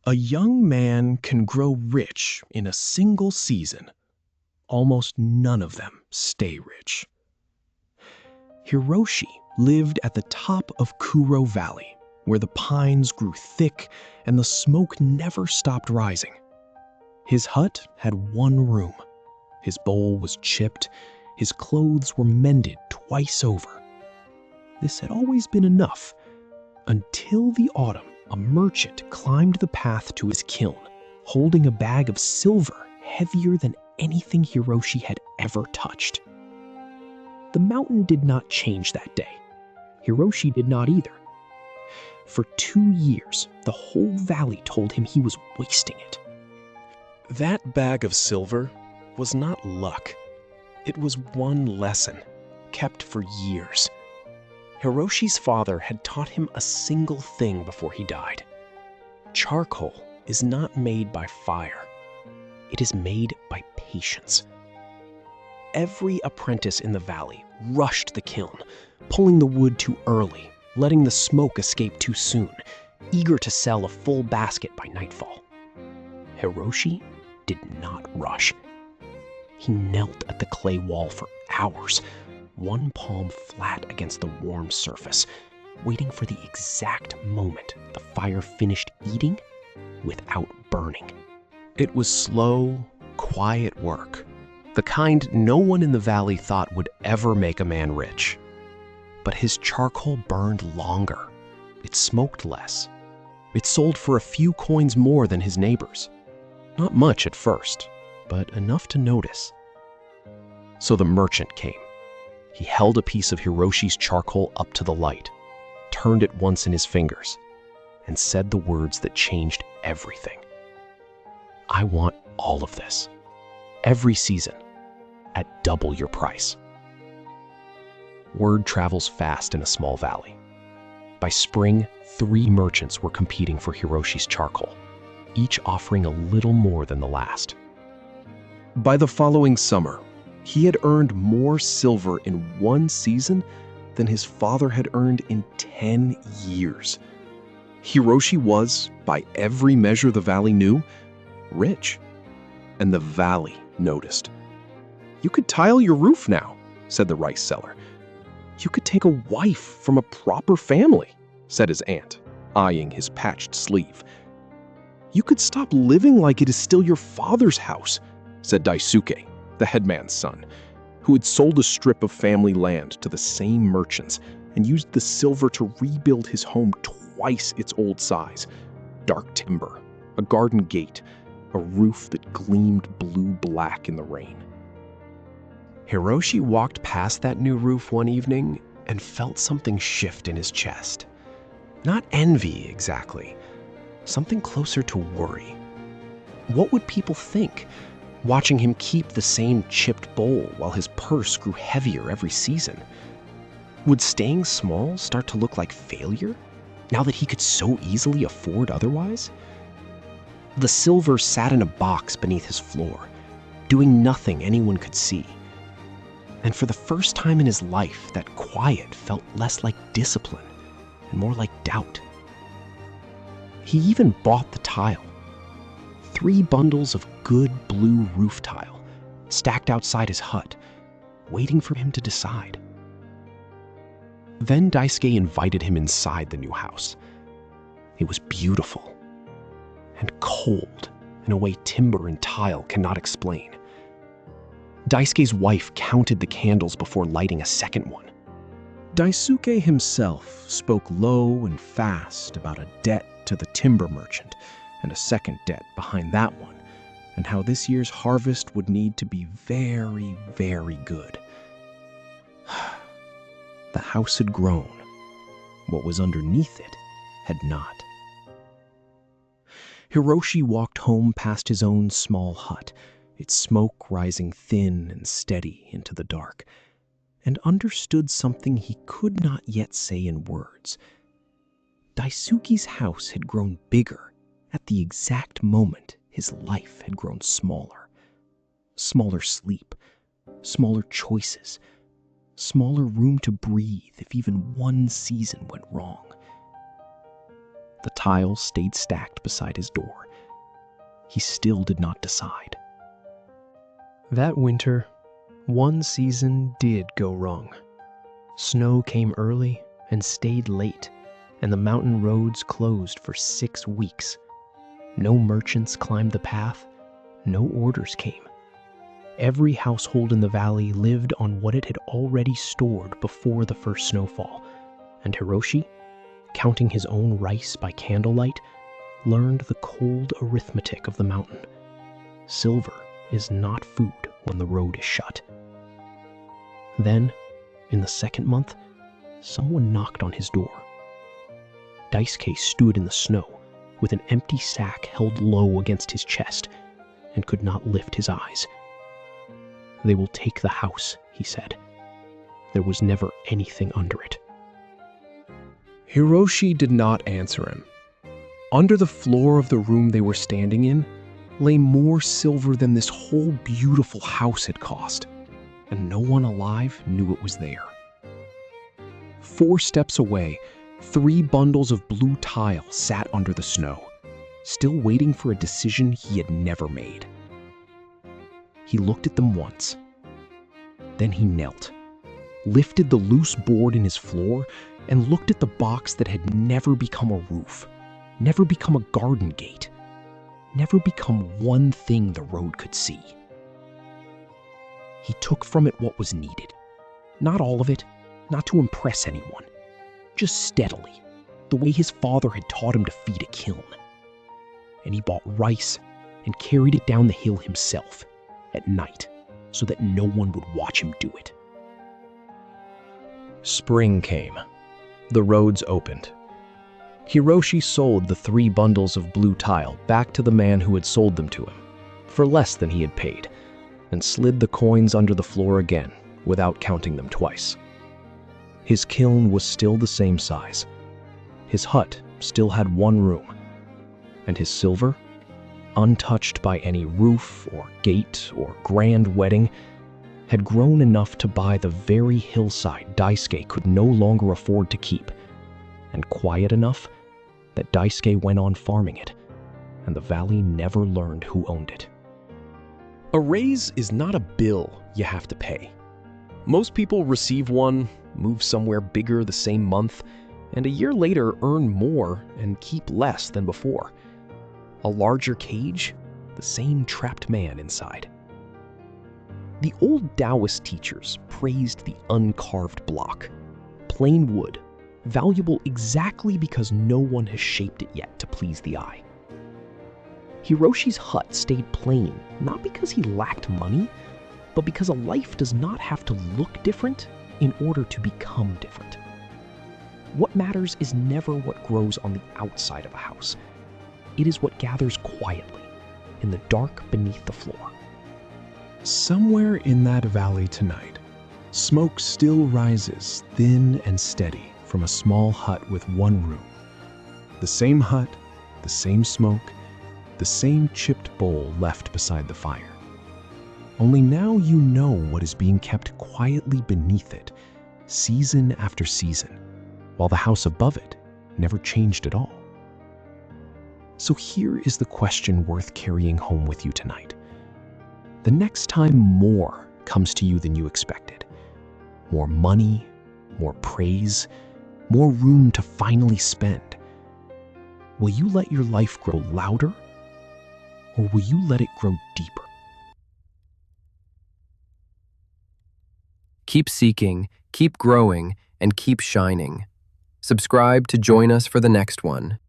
A young man can grow rich in a single season. Almost none of them stay rich. Hiroshi lived at the top of Kuro Valley, where the pines grew thick and the smoke never stopped rising. His hut had one room. His bowl was chipped. His clothes were mended twice over. This had always been enough, until the autumn a merchant climbed the path to his kiln, holding a bag of silver heavier than anything Hiroshi had ever touched. The mountain did not change that day. Hiroshi did not either. For 2 years, the whole valley told him he was wasting it. That bag of silver was not luck. It was one lesson, kept for years. Hiroshi's father had taught him a single thing before he died. Charcoal is not made by fire. It is made by patience. Every apprentice in the valley rushed the kiln, pulling the wood too early, letting the smoke escape too soon, eager to sell a full basket by nightfall. Hiroshi did not rush. He knelt at the clay wall for hours, one palm flat against the warm surface, waiting for the exact moment the fire finished eating without burning. It was slow, quiet work, the kind no one in the valley thought would ever make a man rich. But his charcoal burned longer. It smoked less. It sold for a few coins more than his neighbors. Not much at first, but enough to notice. So the merchant came. He held a piece of Hiroshi's charcoal up to the light, turned it once in his fingers, and said the words that changed everything. I want all of this, every season, at double your price. Word travels fast in a small valley. By spring, 3 merchants were competing for Hiroshi's charcoal, each offering a little more than the last. By the following summer, he had earned more silver in 1 season than his father had earned in 10 years. Hiroshi was, by every measure the valley knew, rich. And the valley noticed. You could tile your roof now, said the rice seller. You could take a wife from a proper family, said his aunt, eyeing his patched sleeve. You could stop living like it is still your father's house, said Daisuke, the headman's son, who had sold a strip of family land to the same merchants and used the silver to rebuild his home twice its old size. Dark timber, a garden gate, a roof that gleamed blue-black in the rain. Hiroshi walked past that new roof one evening and felt something shift in his chest. Not envy, exactly. Something closer to worry. What would people think, watching him keep the same chipped bowl while his purse grew heavier every season? Would staying small start to look like failure, now that he could so easily afford otherwise? The silver sat in a box beneath his floor, doing nothing anyone could see. And for the first time in his life, that quiet felt less like discipline and more like doubt. He even bought the tile. 3 bundles of good blue roof tile, stacked outside his hut, waiting for him to decide. Then Daisuke invited him inside the new house. It was beautiful and cold in a way timber and tile cannot explain. Daisuke's wife counted the candles before lighting a second one. Daisuke himself spoke low and fast about a debt to the timber merchant and a second debt behind that one, and how this year's harvest would need to be very, very good. The house had grown. What was underneath it had not. Hiroshi walked home past his own small hut, its smoke rising thin and steady into the dark, and understood something he could not yet say in words. Daisuke's house had grown bigger at the exact moment his life had grown smaller. Smaller sleep, smaller choices, smaller room to breathe if even one season went wrong. The tiles stayed stacked beside his door. He still did not decide. That winter, one season did go wrong. Snow came early and stayed late, and the mountain roads closed for 6 weeks. No merchants climbed the path, no orders came. Every household in the valley lived on what it had already stored before the first snowfall, and Hiroshi, counting his own rice by candlelight, learned the cold arithmetic of the mountain. Silver is not food when the road is shut. Then, in the second month, someone knocked on his door. Daisuke stood in the snow with an empty sack held low against his chest and could not lift his eyes. "They will take the house," he said. There was never anything under it. Hiroshi did not answer him. Under the floor of the room they were standing in lay more silver than this whole beautiful house had cost, and no one alive knew it was there. 4 steps away, 3 bundles of blue tile sat under the snow, still waiting for a decision he had never made. He looked at them once. Then he knelt, lifted the loose board in his floor, and looked at the box that had never become a roof, never become a garden gate, never become one thing the road could see. He took from it what was needed. Not all of it, not to impress anyone, just steadily, the way his father had taught him to feed a kiln. And he bought rice and carried it down the hill himself, at night, so that no one would watch him do it. Spring came. The roads opened. Hiroshi sold the 3 bundles of blue tile back to the man who had sold them to him, for less than he had paid, and slid the coins under the floor again, without counting them twice. His kiln was still the same size. His hut still had 1 room, and his silver, untouched by any roof or gate or grand wedding, had grown enough to buy the very hillside Daisuke could no longer afford to keep, and quiet enough that Daisuke went on farming it, and the valley never learned who owned it. A raise is not a bill you have to pay. Most people receive one, move somewhere bigger the same month, and a year later earn more and keep less than before. A larger cage, the same trapped man inside. The old Daoist teachers praised the uncarved block, plain wood, valuable exactly because no one has shaped it yet to please the eye. Hiroshi's hut stayed plain, not because he lacked money, but because a life does not have to look different in order to become different. What matters is never what grows on the outside of a house. It is what gathers quietly, in the dark beneath the floor. Somewhere in that valley tonight, smoke still rises thin and steady from a small hut with 1 room. The same hut, the same smoke, the same chipped bowl left beside the fire. Only now you know what is being kept quietly beneath it, season after season, while the house above it never changed at all. So here is the question worth carrying home with you tonight. The next time more comes to you than you expected, more money, more praise, more room to finally spend, will you let your life grow louder, or will you let it grow deeper? Keep seeking, keep growing, and keep shining. Subscribe to join us for the next one.